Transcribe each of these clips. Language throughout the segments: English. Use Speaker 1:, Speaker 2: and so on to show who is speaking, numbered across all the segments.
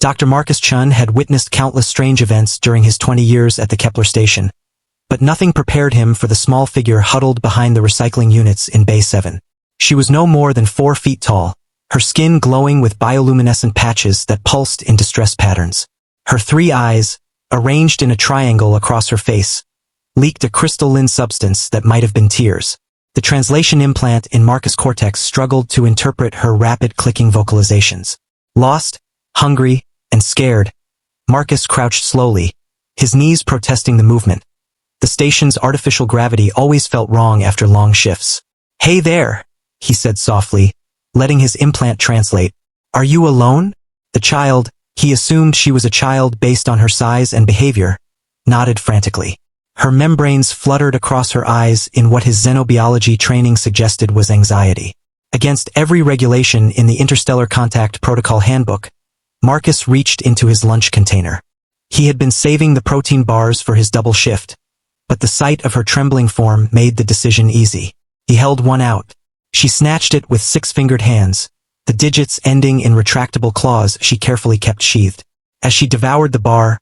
Speaker 1: Dr. Marcus Chen had witnessed countless strange events during his 20 years at the Kepler Station, but nothing prepared him for the small figure huddled behind the recycling units in Bay 7. She was no more than 4 feet tall, her skin glowing with bioluminescent patches that pulsed in distress patterns. Her 3 eyes, arranged in a triangle across her face, leaked a crystalline substance that might have been tears. The translation implant in Marcus' cortex struggled to interpret her rapid clicking vocalizations. Lost, hungry, and scared, Marcus crouched slowly, his knees protesting the movement. The station's artificial gravity always felt wrong after long shifts. "Hey there," he said softly, letting his implant translate. "Are you alone?" The child, he assumed she was a child based on her size and behavior, nodded frantically. Her membranes fluttered across her eyes in what his xenobiology training suggested was anxiety. Against every regulation in the Interstellar Contact Protocol Handbook, Marcus reached into his lunch container. He had been saving the protein bars for his double shift, but the sight of her trembling form made the decision easy. He held one out. She snatched it with 6-fingered hands, the digits ending in retractable claws she carefully kept sheathed. As she devoured the bar,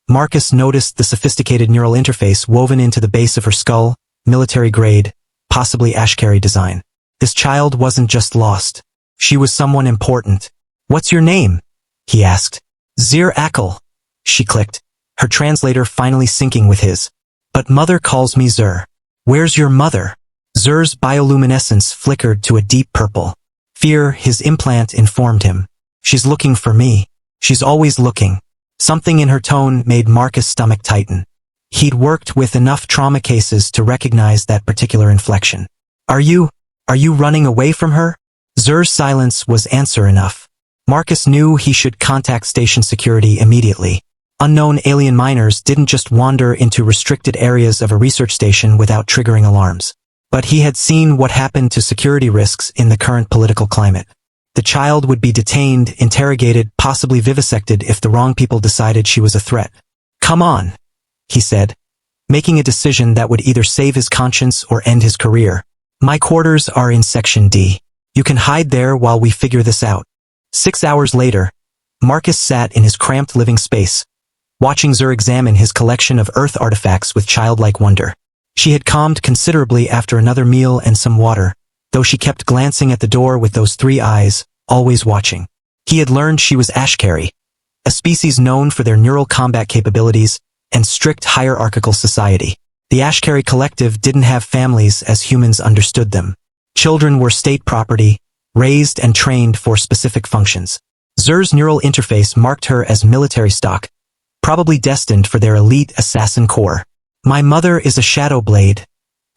Speaker 1: Marcus noticed the sophisticated neural interface woven into the base of her skull, military-grade, possibly Ashkari design. This child wasn't just lost. She was someone important. "What's your name?" he asked. "Zir Akil," she clicked, her translator finally syncing with his. "But mother calls me Zur." "Where's your mother?" Zur's bioluminescence flickered to a deep purple. Fear, his implant informed him. "She's looking for me. She's always looking." Something in her tone made Marcus' stomach tighten. He'd worked with enough trauma cases to recognize that particular inflection. Are you running away from her?" Zur's silence was answer enough. Marcus knew he should contact station security immediately. Unknown alien miners didn't just wander into restricted areas of a research station without triggering alarms. But he had seen what happened to security risks in the current political climate. The child would be detained, interrogated, possibly vivisected if the wrong people decided she was a threat. "Come on," he said, making a decision that would either save his conscience or end his career. "My quarters are in Section D. You can hide there while we figure this out." 6 hours later, Marcus sat in his cramped living space, watching Zur examine his collection of Earth artifacts with childlike wonder. She had calmed considerably after another meal and some water, though she kept glancing at the door with those 3 eyes, always watching. He had learned she was Ashkari, a species known for their neural combat capabilities and strict hierarchical society. The Ashkari collective didn't have families as humans understood them. Children were state property, raised and trained for specific functions. Zur's neural interface marked her as military stock, probably destined for their elite assassin corps. "My mother is a shadow blade,"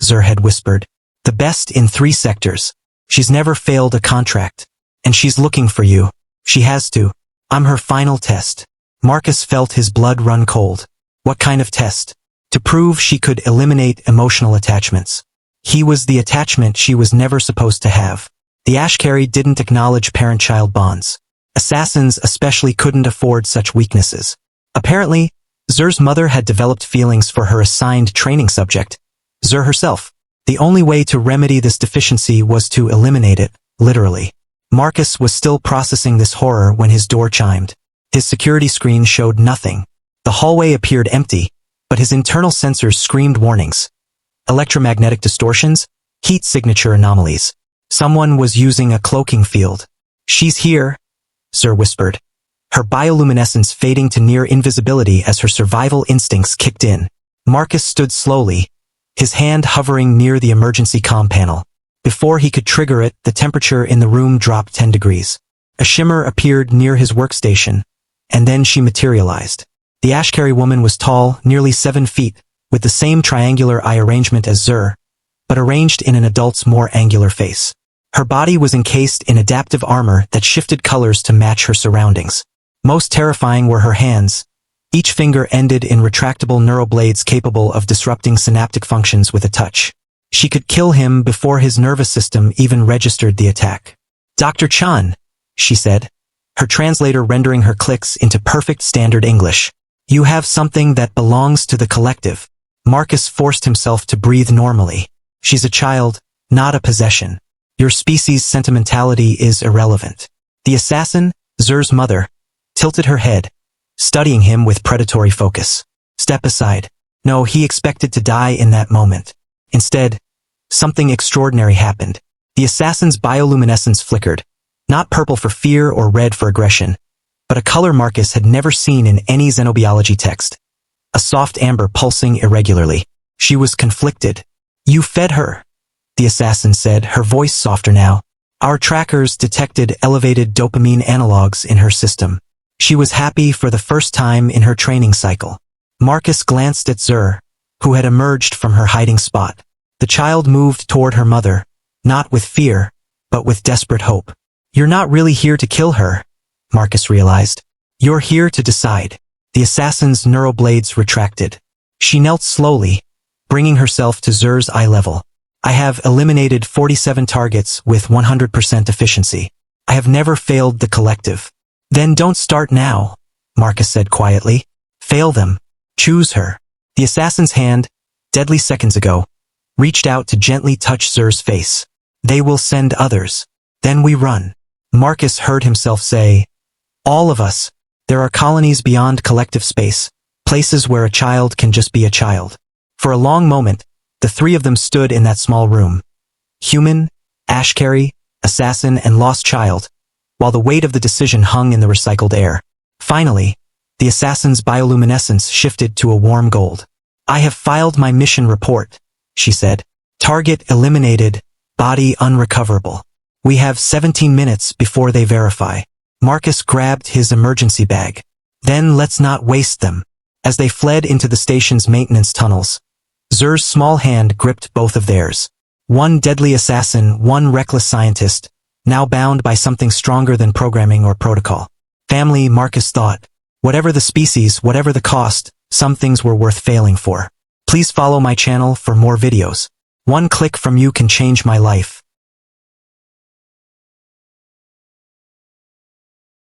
Speaker 1: Zur had whispered. "The best in 3 sectors. She's never failed a contract. And she's looking for you. She has to. I'm her final test." Marcus felt his blood run cold. What kind of test? To prove she could eliminate emotional attachments. He was the attachment she was never supposed to have. The Ashkari didn't acknowledge parent-child bonds. Assassins especially couldn't afford such weaknesses. Apparently, Zur's mother had developed feelings for her assigned training subject, Zur herself. The only way to remedy this deficiency was to eliminate it, literally. Marcus was still processing this horror when his door chimed. His security screen showed nothing. The hallway appeared empty, but his internal sensors screamed warnings. Electromagnetic distortions, heat signature anomalies. Someone was using a cloaking field. "She's here," Zur whispered, her bioluminescence fading to near invisibility as her survival instincts kicked in. Marcus stood slowly, his hand hovering near the emergency comm panel. Before he could trigger it, the temperature in the room dropped 10 degrees. A shimmer appeared near his workstation, and then she materialized. The Ashkari woman was tall, nearly 7 feet, with the same triangular eye arrangement as Zur, but arranged in an adult's more angular face. Her body was encased in adaptive armor that shifted colors to match her surroundings. Most terrifying were her hands. Each finger ended in retractable neural blades capable of disrupting synaptic functions with a touch. She could kill him before his nervous system even registered the attack. "Dr. Chen," she said, her translator rendering her clicks into perfect standard English. "You have something that belongs to the collective." Marcus forced himself to breathe normally. "She's a child, not a possession. Your species' sentimentality is irrelevant." The assassin, Zur's mother, tilted her head, studying him with predatory focus. Step aside. No, he expected to die in that moment. Instead, something extraordinary happened. The assassin's bioluminescence flickered, not purple for fear or red for aggression, but a color Marcus had never seen in any xenobiology text. A soft amber pulsing irregularly. She was conflicted. You fed her, the assassin said, her voice softer now. Our trackers detected elevated dopamine analogs in her system. She was happy for the first time in her training cycle. Marcus glanced at Zur, who had emerged from her hiding spot. The child moved toward her mother, not with fear, but with desperate hope. You're not really here to kill her, Marcus realized. You're here to decide. The assassin's neuroblades retracted. She knelt slowly, bringing herself to Zur's eye level. I have eliminated 47 targets with 100% efficiency. I have never failed the collective. Then don't start now, Marcus said quietly. Fail them. Choose her. The assassin's hand, deadly seconds ago, reached out to gently touch Zur's face. They will send others. Then we run. Marcus heard himself say, all of us. There are colonies beyond collective space, places where a child can just be a child. For a long moment, the three of them stood in that small room. Human, Ashkari, assassin, and lost child, while the weight of the decision hung in the recycled air. Finally, the assassin's bioluminescence shifted to a warm gold. I have filed my mission report, she said. Target eliminated, body unrecoverable. We have 17 minutes before they verify. Marcus grabbed his emergency bag. Then let's not waste them. As they fled into the station's maintenance tunnels, Zur's small hand gripped both of theirs. One deadly assassin, one reckless scientist, now bound by something stronger than programming or protocol. Family, Marcus thought. Whatever the species, whatever the cost, some things were worth failing for. Please follow my channel for more videos. One click from you can change my life.